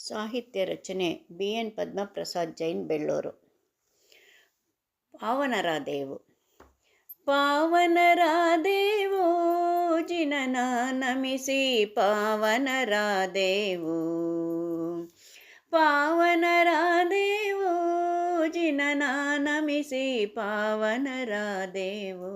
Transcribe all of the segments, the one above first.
ಸಾಹಿತ್ಯ ರಚನೆ BN ಪದ್ಮಪ್ರಸಾದ್ ಜೈನ್ ಬೆಳ್ಳೂರು. ಪಾವನರಾದೇವು. ಪಾವನರಾದೇವು ಜಿನನ ನಮಿಸಿ ಪಾವನರಾದೇವು. ಪಾವನರಾದೇವು ಜಿನನ ನಮಿಸಿ ಪಾವನರಾದೇವು.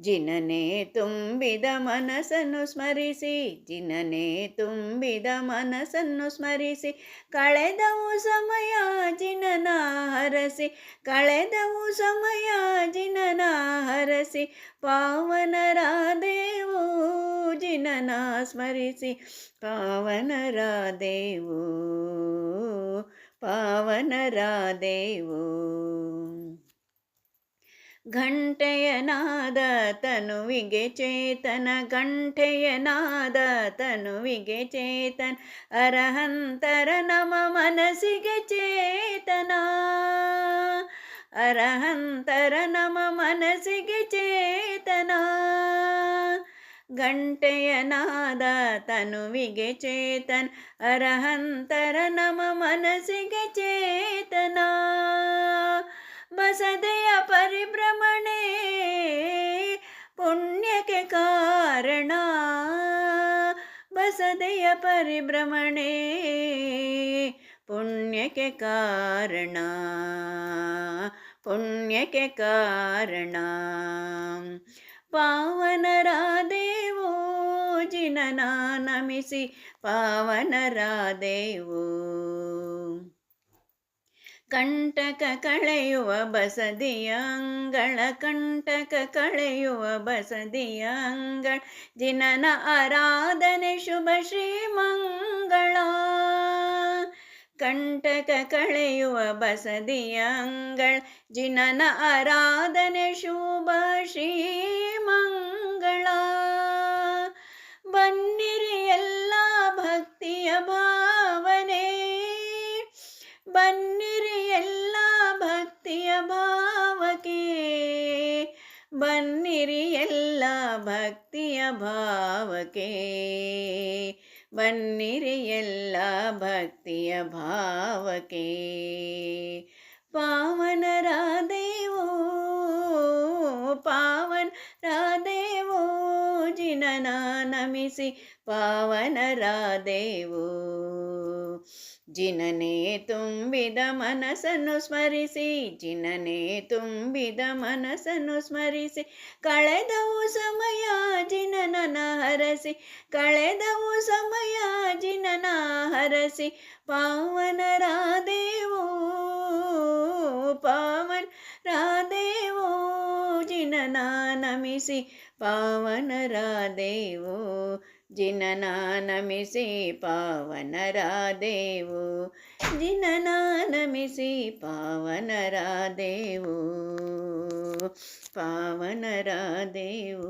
ಜಿನನೆ ತುಂಬಿದ ಮನಸ್ಸನ್ನು ಸ್ಮರಿಸಿ, ಜಿನನೆ ತುಂಬಿದ ಮನಸ್ಸನ್ನು ಸ್ಮರಿಸಿ, ಕಳೆದವು ಸಮಯ ಜಿನನ ಹರಸಿ, ಕಳೆದವು ಸಮಯ ಜಿನನ ಹರಸಿ, ಪಾವನರಾದೇವು ಜಿನನ ಸ್ಮರಿಸಿ ಪಾವನರಾದೇವು. ಪಾವನರಾದೇವು. ಘಂಟೆಯನಾದ ತನುವಿಗೆ ಚೇತನ, ಘಂಟೆಯನಾದ ತನುವಿಗೆ ಚೇತನ, ಅರಹಂತರ ನಮ ಮನಸ್ಸಿಗೆ ಚೇತನ, ಅರಹಂತರ ನಮ ಮನಸ್ಸಿಗೆ ಚೇತನ. ಘಂಟೆಯನಾದ ತನುವಿಗೆ ಚೇತನ, ಅರಹಂತರ ನಮ ಮನಸ್ಸಿಗೆ ಚೇತನ. ಬಸದೆಯ ಪರಿಭ್ರಮಣೆ ಪುಣ್ಯಕ್ಕೆ ಕಾರಣ, ಬಸದೆಯ ಪರಿಭ್ರಮಣೆ ಪುಣ್ಯಕ್ಕೆ ಕಾರಣ, ಪುಣ್ಯಕ್ಕೆ ಕಾರಣ. ಪಾವನರಾದೇವು ಜಿನನ ನಮಿಸಿ ಪಾವನರಾದೇವು. ಕಂಟಕ ಕಳೆಯುವ ಬಸದಿಯ ಅಂಗಳ, ಕಂಟಕ ಕಳೆಯುವ ಬಸದಿಯ ಅಂಗಳ, ಜಿನನ ಆರಾಧನೆ ಶುಭ ಶ್ರೀಮಂಗಳ. ಕಂಟಕ ಕಳೆಯುವ ಬಸದಿಯ ಅಂಗಳ, ಜಿನನ ಆರಾಧನೆ ಶುಭ ಶ್ರೀಮಂಗಳ. ಬನ್ನಿರಿ ಎಲ್ಲ ಭಕ್ತಿಯ ಭಾವನೆ, ಬನ್ನಿರಿ ಎಲ್ಲ ಭಕ್ತಿಯ ಭಾವಕ್ಕೆ, ಬನ್ನಿರಿ ಎಲ್ಲ ಭಕ್ತಿಯ ಭಾವಕ್ಕೆ, ಬನ್ನಿರಿ ಎಲ್ಲ ಭಕ್ತಿಯ ಭಾವಕ್ಕೆ. ಪಾವನರಾದೇವು, ಪಾವನರಾದೇವು ಜಿನನ ನಮಿಸಿ ಪಾವನರಾದೇವು. ಜಿನನೆ ತುಂಬಿದ ಮನಸ್ಸನ್ನು ಸ್ಮರಿಸಿ, ಜಿನನೆ ತುಂಬಿದ ಮನಸ್ಸನ್ನು ಸ್ಮರಿಸಿ, ಕಳೆದವು ಸಮಯ ಜಿನನ ಹರಸಿ, ಕಳೆದವು ಸಮಯ ಜಿನನ ಹರಸಿ, ಪಾವನರಾದೇವು, ಪಾವನರಾದೇವು ಜಿನನ ನಮಿಸಿ ಪಾವನರಾದೇವು. ಜಿನನ ನಮಿಸಿ ಪಾವನರಾದೇವು, ಜಿನನ ನಮಿಸಿ ಪಾವನರಾದೇವು, ಪಾವನರಾದೇವು.